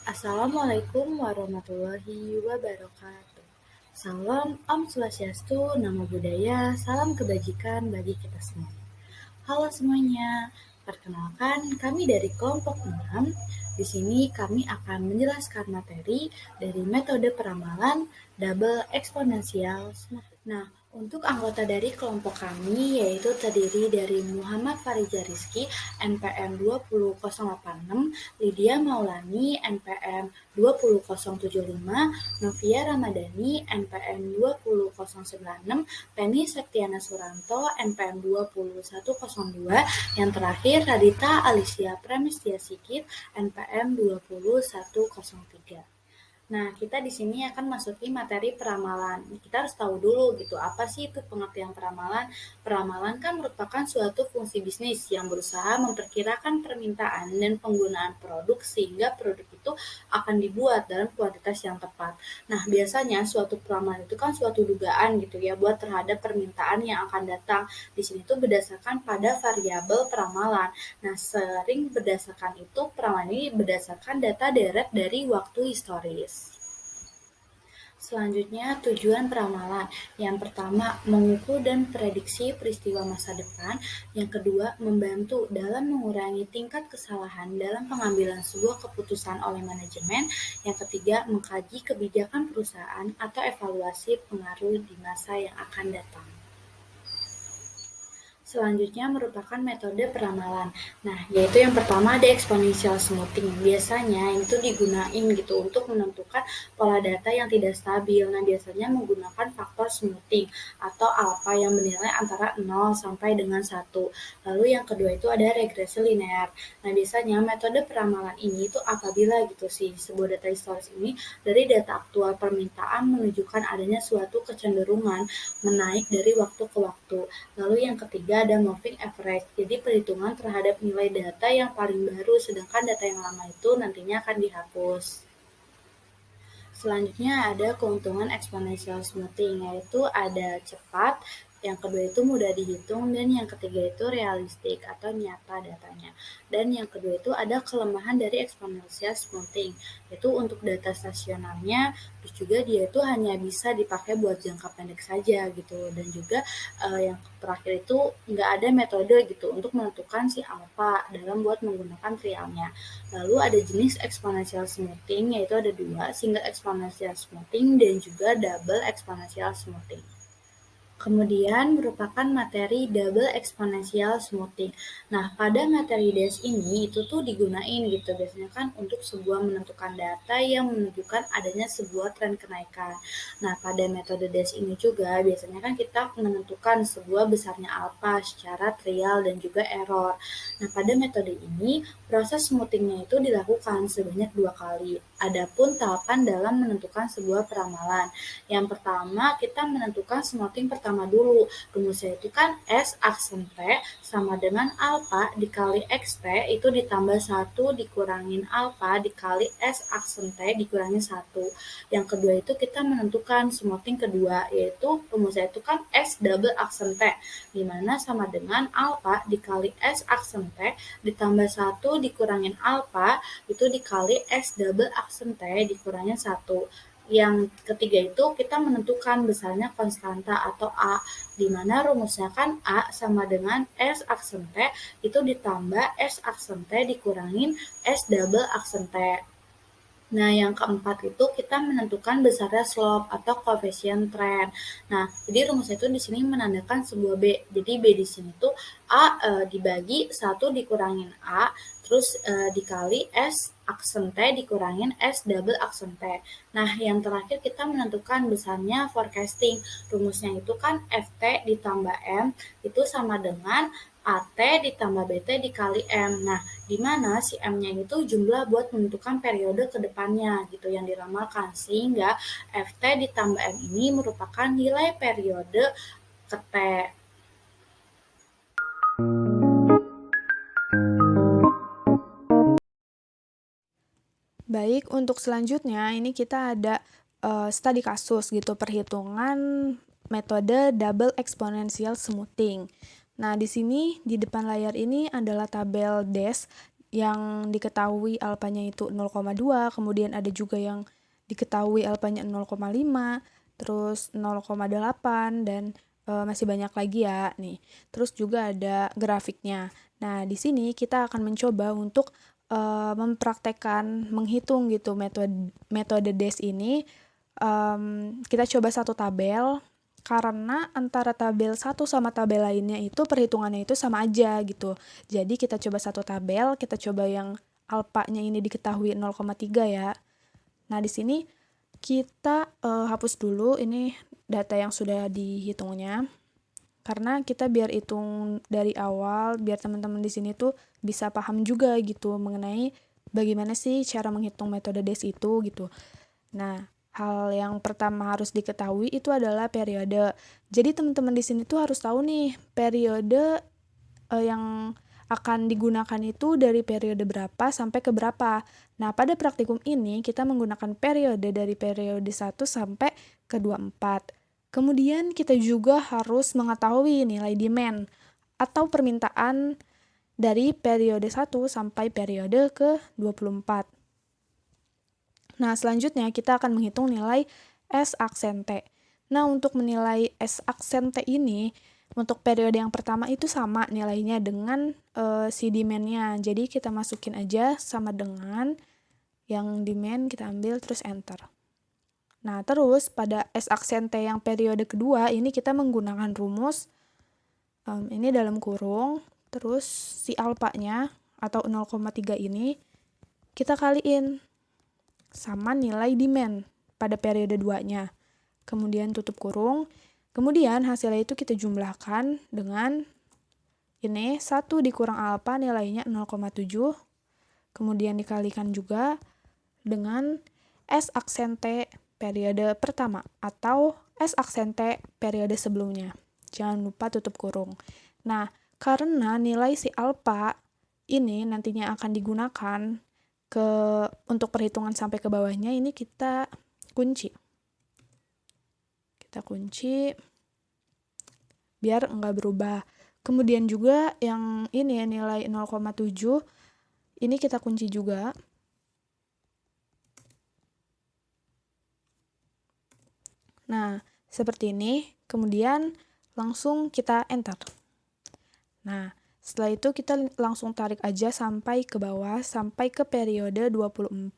Assalamualaikum warahmatullahi wabarakatuh. Salam Om Swastiastu, Namo Buddhaya, salam kebajikan bagi kita semua. Halo semuanya, perkenalkan kami dari kelompok 6. Di sini kami akan menjelaskan materi dari metode peramalan double eksponensial. Nah, untuk anggota dari kelompok kami yaitu terdiri dari Muhammad Farija Rizky NPM 20086, Lydia Maulani NPM 20075, Novia Ramadhani NPM 20096, Penny Septiana Suranto NPM 20102, yang terakhir Radita Alicia Premistia Sikit NPM 20103. Nah, kita di sini akan masuki materi peramalan. Kita harus tahu dulu gitu, apa sih itu pengertian peramalan? Peramalan kan merupakan suatu fungsi bisnis yang berusaha memperkirakan permintaan dan penggunaan produk sehingga produk itu akan dibuat dalam kuantitas yang tepat. Nah, biasanya suatu peramalan itu kan suatu dugaan gitu ya buat terhadap permintaan yang akan datang. Di sini tuh berdasarkan pada variabel peramalan. Nah, sering berdasarkan itu peramalan ini berdasarkan data deret dari waktu historis. Selanjutnya, tujuan peramalan. Yang pertama, mengukur dan prediksi peristiwa masa depan. Yang kedua, membantu dalam mengurangi tingkat kesalahan dalam pengambilan sebuah keputusan oleh manajemen. Yang ketiga, mengkaji kebijakan perusahaan atau evaluasi pengaruh di masa yang akan datang. Selanjutnya merupakan metode peramalan. Nah, yaitu yang pertama ada exponential smoothing. Biasanya itu digunain gitu untuk menentukan pola data yang tidak stabil. Nah, biasanya menggunakan faktor smoothing atau alpha yang bernilai antara 0 sampai dengan 1. Lalu yang kedua itu ada regresi linear. Nah, biasanya metode peramalan ini itu apabila gitu sih sebuah data historis ini dari data aktual permintaan menunjukkan adanya suatu kecenderungan menaik dari waktu ke waktu. Lalu yang ketiga ada moving average, jadi perhitungan terhadap nilai data yang paling baru, sedangkan data yang lama itu nantinya akan dihapus. Selanjutnya ada keuntungan exponential smoothing, yaitu ada cepat, yang kedua itu mudah dihitung, dan yang ketiga itu realistik atau nyata datanya. Dan yang kedua itu ada kelemahan dari exponential smoothing, yaitu untuk data stasionarnya, terus juga dia itu hanya bisa dipakai buat jangka pendek saja gitu. Dan juga yang terakhir itu nggak ada metode gitu untuk menentukan si alpha dalam buat menggunakan trialnya. Lalu ada jenis exponential smoothing, yaitu ada dua, single exponential smoothing dan juga double exponential smoothing. Kemudian merupakan materi double exponential smoothing. Nah, pada materi DES ini itu tuh digunain gitu biasanya kan untuk sebuah menentukan data yang menunjukkan adanya sebuah tren kenaikan. Nah, pada metode DES ini juga biasanya kan kita menentukan sebuah besarnya alpha secara trial dan juga error. Nah, pada metode ini proses smoothingnya itu dilakukan sebanyak 2 kali. Adapun tahapan dalam menentukan sebuah peramalan. Yang pertama, kita menentukan smoothing pertama dulu. Rumusnya itu kan S aksen T sama dengan alpha dikali XT itu ditambah 1 dikurangin alpha dikali S aksen T dikurangin 1. Yang kedua itu kita menentukan smoothing kedua, yaitu rumusnya itu kan S double aksen T, dimana sama dengan alpha dikali S aksen T ditambah 1 dikurangin alpha itu dikali S double aksen T dikurangin 1. Yang ketiga itu kita menentukan besarnya konstanta atau A, di mana rumusnya kan A sama dengan S aksen T itu ditambah S aksen T dikurangin S double aksen T. Nah, yang keempat itu kita menentukan besarnya slope atau koefisien tren. Nah, jadi rumusnya itu di sini menandakan sebuah B. Jadi B di sini tuh A dibagi 1 dikurangin A, terus dikali S aksen T dikurangin S double aksen T. Nah, yang terakhir kita menentukan besarnya forecasting. Rumusnya itu kan FT ditambah M itu sama dengan AT ditambah BT dikali M. Nah, di mana si M-nya itu jumlah buat menentukan periode ke depannya gitu yang diramalkan. Sehingga FT ditambah M ini merupakan nilai periode ke T. Baik, untuk selanjutnya ini kita ada studi kasus gitu, perhitungan metode double exponential smoothing. Nah, di sini di depan layar ini adalah tabel DES yang diketahui alfanya itu 0,2, kemudian ada juga yang diketahui alfanya 0,5, terus 0,8, dan masih banyak lagi ya nih. Terus juga ada grafiknya. Nah, di sini kita akan mencoba untuk mempraktekkan menghitung gitu metode DES ini. Kita coba satu tabel, karena antara tabel satu sama tabel lainnya itu perhitungannya itu sama aja gitu. Jadi kita coba satu tabel, kita coba yang alfanya ini diketahui 0,3 ya. Nah, di sini kita hapus dulu ini data yang sudah dihitungnya. Karena kita biar hitung dari awal, biar teman-teman di sini tuh bisa paham juga gitu mengenai bagaimana sih cara menghitung metode DES itu gitu. Nah, hal yang pertama harus diketahui itu adalah periode. Jadi teman-teman di sini tuh harus tahu nih periode yang akan digunakan itu dari periode berapa sampai ke berapa. Nah, pada praktikum ini kita menggunakan periode dari periode 1 sampai ke 24. Kemudian kita juga harus mengetahui nilai demand atau permintaan dari periode 1 sampai periode ke 24. Nah, selanjutnya kita akan menghitung nilai S aksen T. Nah, untuk menilai S aksen T ini, untuk periode yang pertama itu sama nilainya dengan si demand-nya. Jadi kita masukin aja sama dengan yang demand, kita ambil terus enter. Nah, terus pada S aksen T yang periode kedua, ini kita menggunakan rumus, ini dalam kurung, terus si alfanya atau 0,3 ini kita kaliin sama nilai demand pada periode 2-nya. Kemudian tutup kurung, kemudian hasilnya itu kita jumlahkan dengan ini 1 dikurang alfa nilainya 0,7, kemudian dikalikan juga dengan S aksen T periode pertama atau S aksen T periode sebelumnya. Jangan lupa tutup kurung. Nah, karena nilai si alfa ini nantinya akan digunakan untuk perhitungan sampai ke bawahnya, ini kita kunci. Kita kunci biar enggak berubah. Kemudian juga yang ini nilai 0,7 ini kita kunci juga. Nah, seperti ini, kemudian langsung kita enter. Nah, setelah itu kita langsung tarik aja sampai ke bawah, sampai ke periode 24.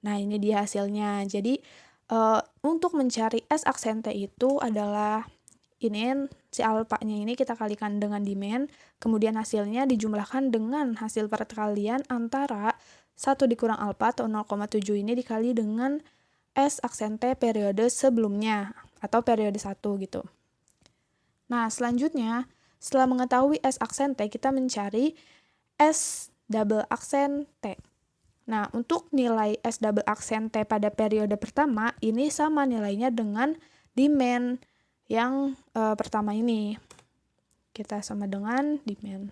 Nah, ini dia hasilnya. Jadi, untuk mencari S aksen T itu adalah ini, si alfanya ini kita kalikan dengan demand, kemudian hasilnya dijumlahkan dengan hasil perkalian antara 1 dikurang alfa atau 0,7 ini dikali dengan S aksen T periode sebelumnya atau periode 1 gitu. Nah, selanjutnya setelah mengetahui S aksen T, kita mencari S double aksen T. Nah, untuk nilai S double aksen T pada periode pertama, ini sama nilainya dengan demand yang pertama ini. Kita sama dengan demand.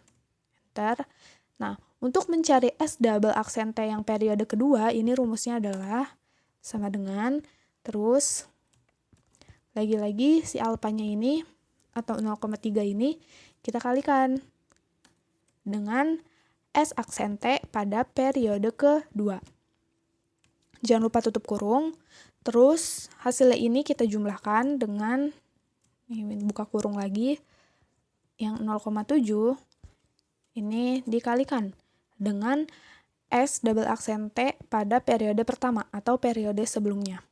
Enter. Nah, untuk mencari S double aksen T yang periode kedua, ini rumusnya adalah sama dengan, terus lagi-lagi si alfanya ini atau 0,3 ini kita kalikan dengan S aksen T pada periode kedua. Jangan lupa tutup kurung. Terus hasilnya ini kita jumlahkan dengan, buka kurung lagi, yang 0,7 ini dikalikan dengan S double aksen T pada periode pertama atau periode sebelumnya.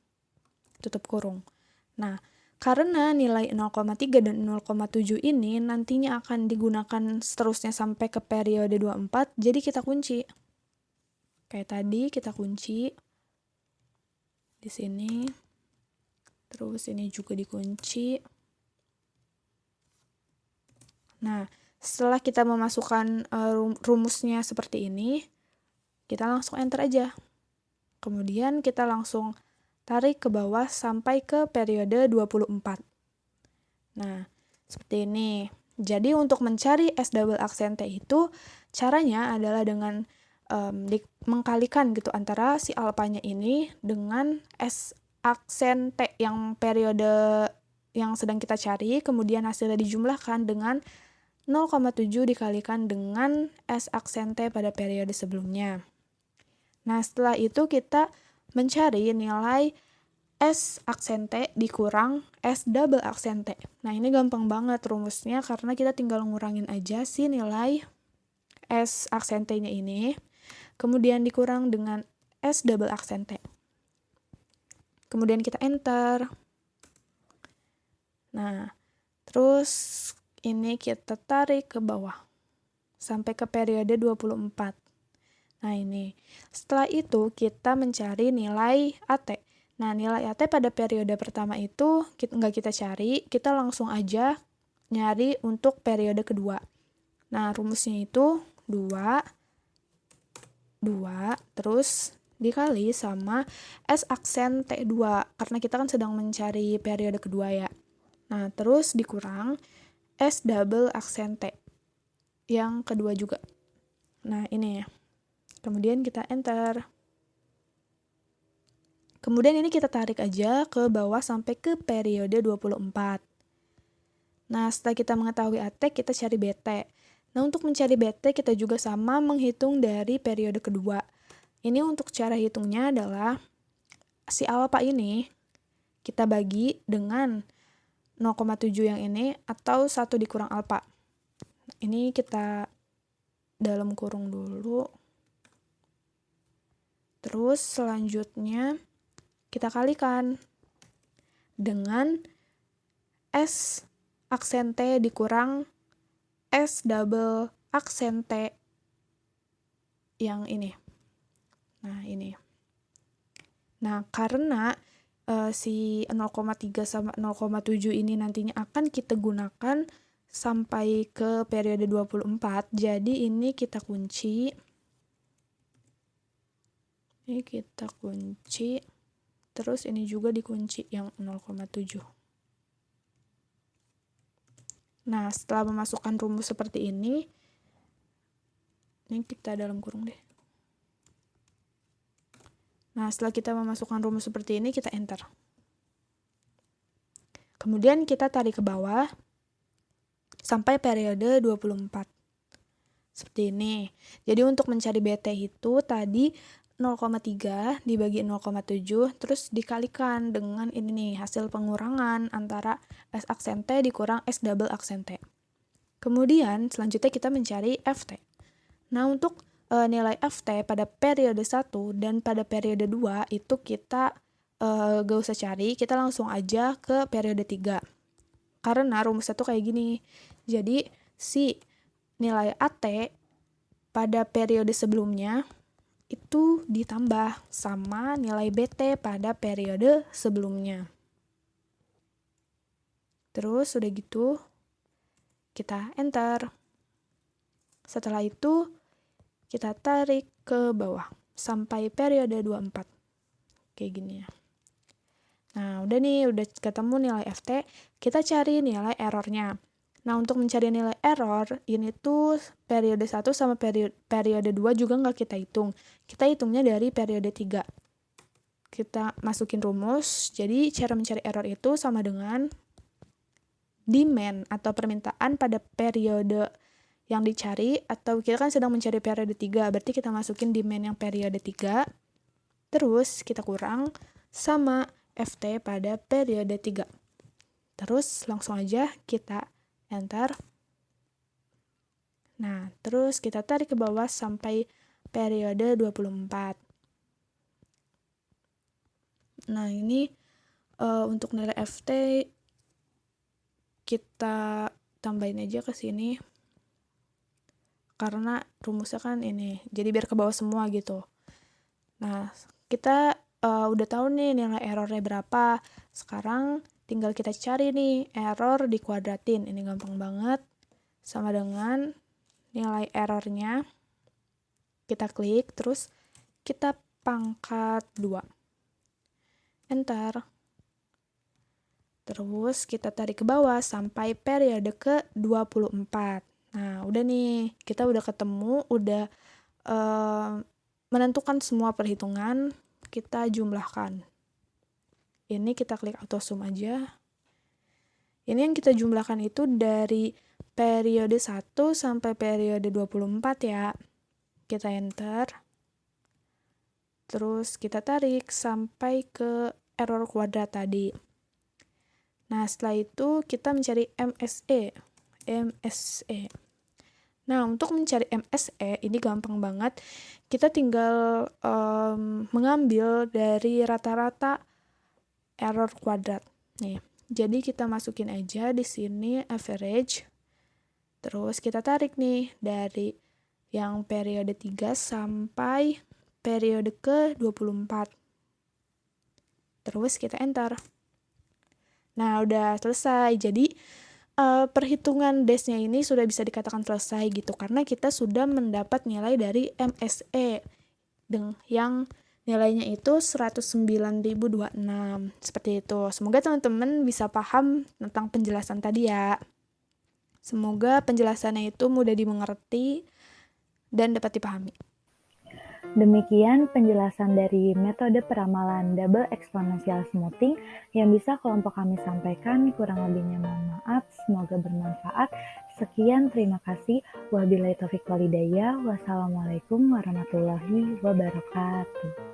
Tutup kurung. Nah, karena nilai 0,3 dan 0,7 ini nantinya akan digunakan seterusnya sampai ke periode 24, jadi kita kunci. Kayak tadi kita kunci di sini. Terus ini juga dikunci. Nah, setelah kita memasukkan rumusnya seperti ini, kita langsung enter aja. Kemudian kita langsung tarik ke bawah sampai ke periode 24. Nah, seperti ini. Jadi untuk mencari S double aksen T itu caranya adalah dengan mengkalikan gitu antara si alfanya ini dengan S aksen T yang periode yang sedang kita cari, kemudian hasilnya dijumlahkan dengan 0,7 dikalikan dengan S aksen T pada periode sebelumnya. Nah, setelah itu kita mencari nilai S aksen T dikurang S double aksen T. Nah, ini gampang banget rumusnya karena kita tinggal ngurangin aja si nilai S aksen T-nya ini, kemudian dikurang dengan S double aksen T. Kemudian kita enter. Nah, terus ini kita tarik ke bawah sampai ke periode 24. Nah, ini. Setelah itu kita mencari nilai AT. Nah, nilai AT pada periode pertama itu nggak kita cari, kita langsung aja nyari untuk periode kedua. Nah, rumusnya itu 2, terus dikali sama S aksen T2, karena kita kan sedang mencari periode kedua ya. Nah, terus dikurang S double aksen T yang kedua juga. Nah, ini ya. Kemudian kita enter. Kemudian ini kita tarik aja ke bawah sampai ke periode 24. Nah, setelah kita mengetahui AT, kita cari BT. Nah, untuk mencari BT kita juga sama menghitung dari periode kedua. Ini untuk cara hitungnya adalah si alpha ini kita bagi dengan 0,7 yang ini atau 1 dikurang alpha. Ini kita dalam kurung dulu. Terus selanjutnya kita kalikan dengan S aksen T dikurang S double aksen T yang ini. Nah, ini. Nah, karena si 0,3 sama 0,7 ini nantinya akan kita gunakan sampai ke periode 24, jadi ini kita kunci. Ini kita kunci. Terus ini juga dikunci yang 0,7. Nah, setelah memasukkan rumus seperti ini kita dalam kurung deh. Nah, setelah kita memasukkan rumus seperti ini, kita enter. Kemudian kita tarik ke bawah sampai periode 24. Seperti ini. Jadi untuk mencari BT itu tadi 0,3 dibagi 0,7 terus dikalikan dengan ini nih, hasil pengurangan antara S aksen T dikurang S double aksen T. Kemudian selanjutnya kita mencari FT. Nah, untuk nilai FT pada periode 1 dan pada periode 2 itu kita gak usah cari, kita langsung aja ke periode 3. Karena rumusnya tuh kayak gini. Jadi si nilai AT pada periode sebelumnya itu ditambah sama nilai BT pada periode sebelumnya. Terus udah gitu kita enter. Setelah itu kita tarik ke bawah sampai periode 24. Kayak gini ya. Nah, udah nih, udah ketemu nilai FT, kita cari nilai errornya. Nah, untuk mencari nilai error, ini tuh periode 1 sama periode 2 juga nggak kita hitung. Kita hitungnya dari periode 3. Kita masukin rumus, jadi cara mencari error itu sama dengan demand atau permintaan pada periode yang dicari, atau kita kan sedang mencari periode 3, berarti kita masukin demand yang periode 3, terus kita kurang sama FT pada periode 3. Terus langsung aja kita enter. Nah, terus kita tarik ke bawah sampai periode 24. Nah, ini untuk nilai FT kita tambahin aja ke sini. Karena rumusnya kan ini, jadi biar ke bawah semua gitu. Nah, kita udah tahu nih nilai errornya berapa. Sekarang tinggal kita cari nih error dikuadratin. Ini gampang banget. Sama dengan nilai errornya. Kita klik, terus kita pangkat 2. Enter. Terus kita tarik ke bawah sampai periode ke 24. Nah, udah nih. Kita udah ketemu, udah menentukan semua perhitungan. Kita jumlahkan. Ini kita klik auto sum aja. Ini yang kita jumlahkan itu dari periode 1 sampai periode 24 ya. Kita enter. Terus kita tarik sampai ke error kuadrat tadi. Nah, setelah itu kita mencari MSE. MSE. Nah, untuk mencari MSE ini gampang banget. Kita tinggal mengambil dari rata-rata error kuadrat. Nih, jadi kita masukin aja di sini average. Terus kita tarik nih dari yang periode 3 sampai periode ke-24. Terus kita enter. Nah, udah selesai. Jadi, perhitungan DES-nya ini sudah bisa dikatakan selesai gitu, karena kita sudah mendapat nilai dari MSE yang nilainya itu 109.026. Seperti itu. Semoga teman-teman bisa paham tentang penjelasan tadi ya. Semoga penjelasannya itu mudah dimengerti dan dapat dipahami. Demikian penjelasan dari metode peramalan double exponential smoothing yang bisa kelompok kami sampaikan. Kurang lebihnya mohon maaf, semoga bermanfaat. Sekian, terima kasih. Wabillahi taufiq walhidayah. Wassalamualaikum warahmatullahi wabarakatuh.